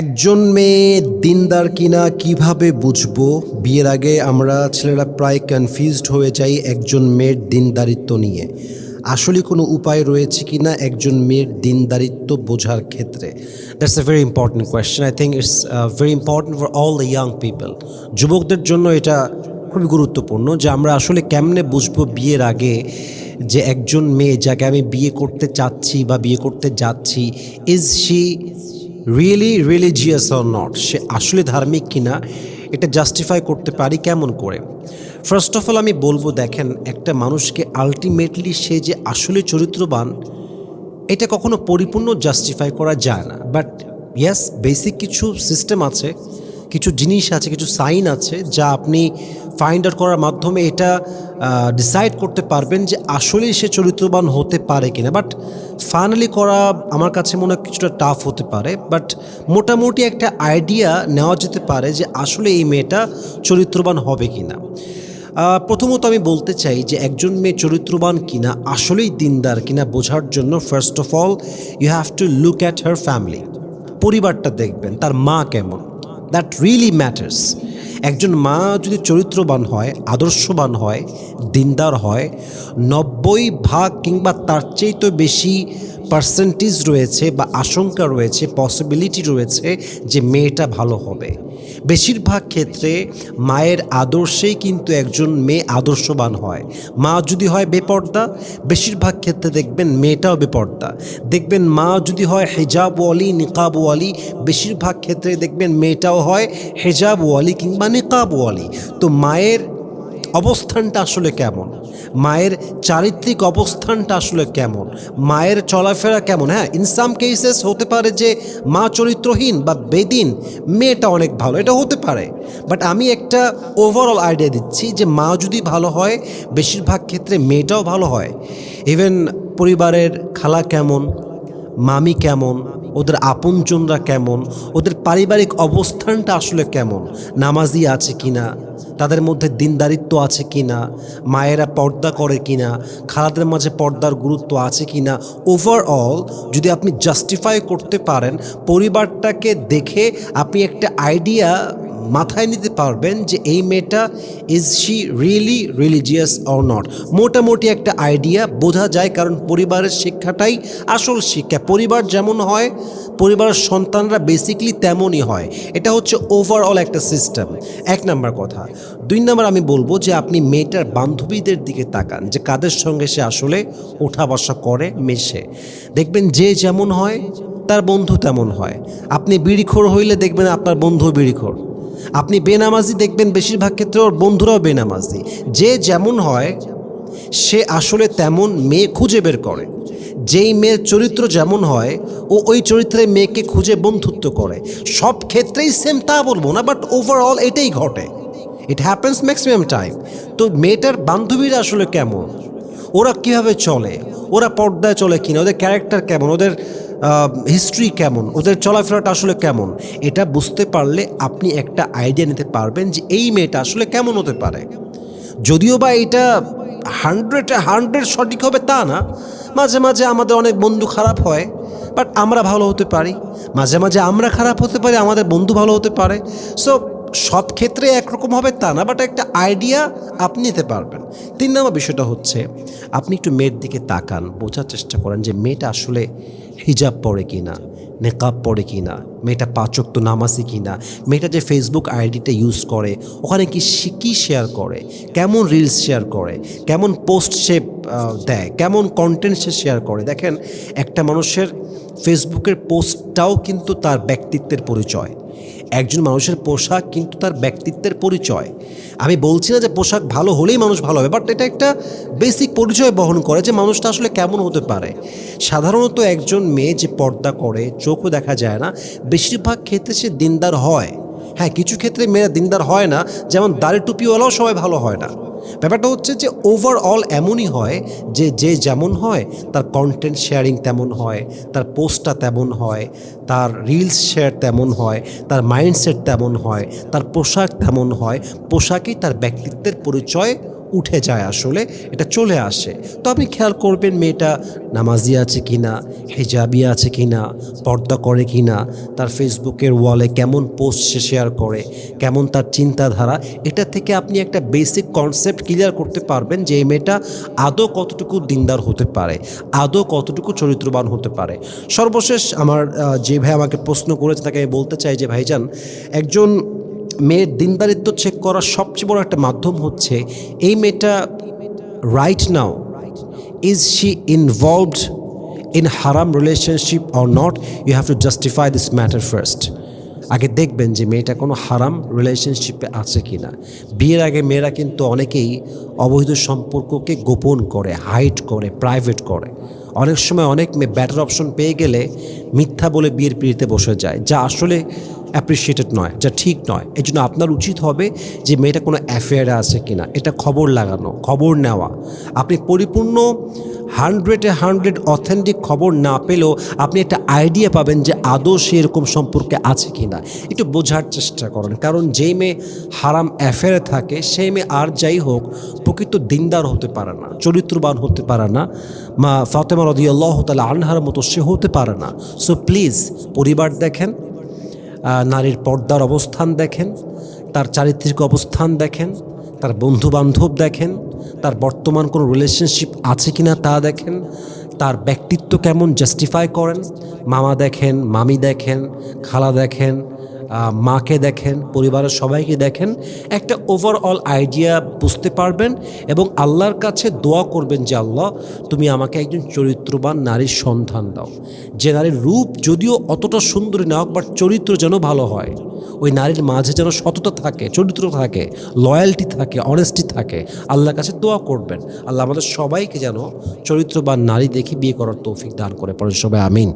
একজন মেয়ে দিনদার কিনা কিভাবে বুঝবো? বিয়ের আগে আমরা ছেলেরা প্রায় কনফিউজড হয়ে যাই একজন মেয়ের দিনদারিত্ব নিয়ে। আসলে কোনো উপায় রয়েছে কিনা একজন মেয়ের দিনদারিত্ব বোঝার ক্ষেত্রে? That's a very important question. I think it's very important for all the young people. যুবকদের জন্য এটা খুবই গুরুত্বপূর্ণ যে আমরা আসলে কেমনে বুঝবো বিয়ের আগে যে একজন মেয়ে যাকে আমি বিয়ে করতে চাচ্ছি বা বিয়ে করতে যাচ্ছি, is she really religious or not, সে আসলে ধার্মিক কিনা এটা জাস্টিফাই করতে পারি কেমন করে? ফার্স্ট অফ অল আমি বলবো, দেখেন, একটা মানুষকে আলটিমেটলি সে যে আসলে চরিত্রবান এটা কখনো পরিপূর্ণ জাস্টিফাই করা যায় না। বাট ইয়েস, বেসিক কিছু সিস্টেম আছে, কিছু জিনিস আছে, কিছু সাইন আছে যা আপনি ফাইন্ড আউট করার মাধ্যমে এটা ডিসাইড করতে পারবেন যে আসলেই সে চরিত্রবান হতে পারে কিনা। বাট ফাইনালি করা আমার কাছে মনে হয় কিছুটা টাফ হতে পারে। বাট মোটামুটি একটা আইডিয়া নেওয়া যেতে পারে যে আসলে এই মেয়েটা চরিত্রবান হবে কিনা। প্রথমত আমি বলতে চাই যে একজন মেয়ে চরিত্রবান কিনা, আসলেই দিনদার কিনা বোঝার জন্য first of all you have to look at her family. পরিবারটা দেখবেন, তার মা কেমন, দ্যাট রিয়েলি ম্যাটার্স। একজন মা যদি চরিত্রবান হয়, আদর্শবান হয়, দিনদার হয়, 90% কিংবা তার চেয়ে তো বেশি পার্সেন্টেজ রয়েছে বা আশঙ্কা রয়েছে, পসিবিলিটি রয়েছে যে মেয়েটা ভালো হবে। বেশিরভাগ ক্ষেত্রে মায়ের আদর্শেই কিন্তু একজন মেয়ে আদর্শবান হয়। মা যদি হয় বেপর্দা, বেশিরভাগ ক্ষেত্রে দেখবেন মেয়েটাও বেপর্দা। দেখবেন মা যদি হয় হেজাবওয়ালি, নিকাবওয়ালি, বেশিরভাগ ক্ষেত্রে দেখবেন মেয়েটাও হয় হেজাবওয়ালি কিংবা নিকাবওয়ালি। তো মায়ের অবস্থানটা আসলে কেমন, মায়ের চারিত্রিক অবস্থানটা আসলে কেমন, মায়ের চলাফেরা কেমন। হ্যাঁ, ইন সাম কেসেস হতে পারে যে মা চরিত্রহীন বা বেদিন, মেয়েটা অনেক ভালো, এটা হতে পারে। বাট আমি একটা ওভারঅল আইডিয়া দিচ্ছি যে মা যদি ভালো হয়, বেশিরভাগ ক্ষেত্রে মেয়েটাও ভালো হয়। ইভেন পরিবারের খালা কেমন, মামি কেমন, ওদের আপনজনরা কেমন, ওদের পারিবারিক অবস্থানটা আসলে কেমন, নামাজি আছে কিনা, তাদের মধ্যে দিনদারিত্ব আছে কিনা, মায়েরা পর্দা করে কিনা, খালাদের মাঝে পর্দার গুরুত্ব আছে কিনা, ওভারঅল যদি আপনি জাস্টিফাই করতে পারেন, পরিবারটাকে দেখে আপনি একটা আইডিয়া মাথায় নিতে পারবেন যে এই মেয়েটা is she really religious or not. মোটামুটি একটা আইডিয়া বোঝা যায়, কারণ পরিবারের শিক্ষাটাই আসল শিক্ষা। পরিবার যেমন হয়, পরিবারের সন্তানরা বেসিকলি তেমনই হয়। এটা হচ্ছে ওভারঅল একটা সিস্টেম, এক নাম্বার কথা। দুই নাম্বার আমি বলবো যে আপনি মেয়েটার বান্ধবীদের দিকে তাকান, যে কাদের সঙ্গে সে আসলে ওঠা বসা করে, মেশে। দেখবেন যে যেমন হয় তার বন্ধু তেমন হয়। আপনি বিড়িখোর হইলে দেখবেন আপনার বন্ধু বিড়িখোর। আপনি বেনামাজি, দেখবেন বেশিরভাগ ক্ষেত্রে ওর বন্ধুরাও বেনামাজি। যে যেমন হয় সে আসলে তেমন মেয়ে খুঁজে বের করে। যেই মেয়ের চরিত্র যেমন হয়, ও ওই চরিত্রের মেয়েকে খুঁজে বন্ধুত্ব করে। সব ক্ষেত্রেই সেম তা বলবো না, বাট ওভারঅল এটাই ঘটে। It happens maximum time. তো মেয়েটার বান্ধবীরা আসলে কেমন, ওরা কীভাবে চলে, ওরা পর্দায় চলে কিনা, ওদের ক্যারেক্টার কেমন, ওদের হিস্ট্রি কেমন, ওদের চলাফেরাটা আসলে কেমন, এটা বুঝতে পারলে আপনি একটা আইডিয়া নিতে পারবেন যে এই মেয়েটা আসলে কেমন হতে পারে। যদিও বা এটা 100 সঠিক হবে তা না, মাঝে মাঝে আমাদের অনেক বন্ধু খারাপ হয়, বাট আমরা ভালো হতে পারি। মাঝে মাঝে আমরা খারাপ হতে পারি, আমাদের বন্ধু ভালো হতে পারে। সো সব ক্ষেত্রে একরকম হবে তা না, বাট একটা আইডিয়া আপনি নিতে পারবেন। তিন নম্বর বিষয়টা হচ্ছে আপনি একটু মেয়ের দিকে তাকান, বোঝার চেষ্টা করেন যে মেয়েটা আসলে হিজাব পরে কিনা, নেকাব পরে কিনা, মেয়েটা 5 ওয়াক্ত নামাজি কিনা, মেয়েটা যে ফেসবুক আইডিটা ইউজ করে ওখানে কী শেয়ার করে, কেমন রিলস শেয়ার করে, কেমন পোস্ট সে দেয়, কেমন কন্টেন্ট সে শেয়ার করে। দেখেন, একটা মানুষের ফেসবুকের পোস্টটাও কিন্তু তার ব্যক্তিত্বের পরিচয়। একজন মানুষের পোশাক কিন্তু তার ব্যক্তিত্বের পরিচয়। আমি বলছি না যে পোশাক ভালো হলেই মানুষ ভালো হবে, বাট এটা একটা বেসিক পরিচয় বহন করে যে মানুষটা আসলে কেমন হতে পারে। সাধারণত একজন মেয়ে যে পর্দা করে, চোখও দেখা যায় না, বেশিরভাগ ক্ষেত্রে সে দিনদার হয়। হ্যাঁ, কিছু ক্ষেত্রে মেয়েরা দিনদার হয় না, যেমন দাড়ি টুপিওয়ালাও সবাই ভালো হয় না। ব্যাপারটা হচ্ছে যে ওভারঅল এমনই হয় যে যে যেমন হয় তার কন্টেন্ট শেয়ারিং তেমন হয়, তার পোস্টটা তেমন হয়, তার রিলস শেয়ার তেমন হয়, তার মাইন্ডসেট তেমন হয়, তার পোশাক তেমন হয়। পোশাকেই তার ব্যক্তিত্বের পরিচয় উঠে যায়, আসলে এটা চলে আসে। তো আপনি খেয়াল করবেন মেয়েটা নামাজি আছে কিনা, হিজাবি আছে কিনা, পর্দা করে কিনা, তার ফেসবুকের ওয়ালে কেমন পোস্ট সে শেয়ার করে, কেমন তার চিন্তাধারা, এটা থেকে আপনি একটা বেসিক কনসেপ্ট ক্লিয়ার করতে পারবেন যে এই মেয়েটা আদৌ কতটুকু দিনদার হতে পারে, আদৌ কতটুকু চরিত্রবান হতে পারে। সর্বশেষ আমার যে ভাই আমাকে প্রশ্ন করেছে তাকে আমি বলতে চাই যে ভাইজান, একজন মেয়ের দিনদারিত্ব চেক করার সবচেয়ে বড় একটা মাধ্যম হচ্ছে এই মেয়েটা right now is she involved in হারাম relationship or not. You have to justify this matter first. আগে দেখবেন যে মেয়েটা কোনো হারাম রিলেশনশিপে আছে কি না। বিয়ের আগে মেয়েরা কিন্তু অনেকেই অবৈধ সম্পর্ককে গোপন করে, হাইড করে, প্রাইভেট করে। অনেক সময় অনেক মেয়ে ব্যাটার অপশন পেয়ে গেলে মিথ্যা বলে বিয়ের পিড়িতে বসে যায়, যা আসলে অ্যাপ্রিসিয়েটেড নয়, যা ঠিক নয়। এই জন্য আপনার উচিত হবে যে মেয়েটা কোনো অ্যাফেয়ারে আছে কিনা এটা খবর লাগানো, খবর নেওয়া। আপনি পরিপূর্ণ 100 অথেন্টিক খবর না পেলেও আপনি একটা আইডিয়া পাবেন যে আদৌ সে এরকম সম্পর্কে আছে কিনা। একটু বোঝার চেষ্টা করেন, কারণ যেই মেয়ে হারাম অ্যাফেয়ারে থাকে সেই মেয়ে আর যাই হোক প্রকৃত দিনদার হতে পারে না, চরিত্রবান হতে পারে না, মা ফাতেমা রাদিয়াল্লাহু তাআলা আনহার মতো সে হতে পারে না। সো প্লিজ পরিবার দেখেন, নারীর পর্দার অবস্থান দেখেন, তার চারিত্রিক অবস্থান দেখেন, তার বন্ধুবান্ধব দেখেন, তার বর্তমান কোনো রিলেশনশিপ আছে কিনা তা দেখেন, তার ব্যক্তিত্ব কেমন জাস্টিফাই করেন। মামা দেখেন, মামি দেখেন, খালা দেখেন, মাকে দেখেন, পরিবারের সবাইকে দেখেন, একটা ওভারঅল আইডিয়া বুঝতে পারবেন এবং আল্লাহর কাছে দোয়া করবেন যে আল্লাহ তুমি আমাকে একজন চরিত্রবান নারীর সন্ধান দাও, যে নারীর রূপ যদিও অতটা সুন্দরী না হোক বাট চরিত্র যেন ভালো হয়, ওই নারীর মাঝে যেন সততা থাকে, চরিত্র থাকে, লয়্যালটি থাকে, অনেস্টি থাকে। আল্লাহর কাছে দোয়া করবেন আল্লাহ আমাদের সবাইকে যেন চরিত্রবান নারী দেখে বিয়ে করার তৌফিক দান করে। পরে সবাই আমিন।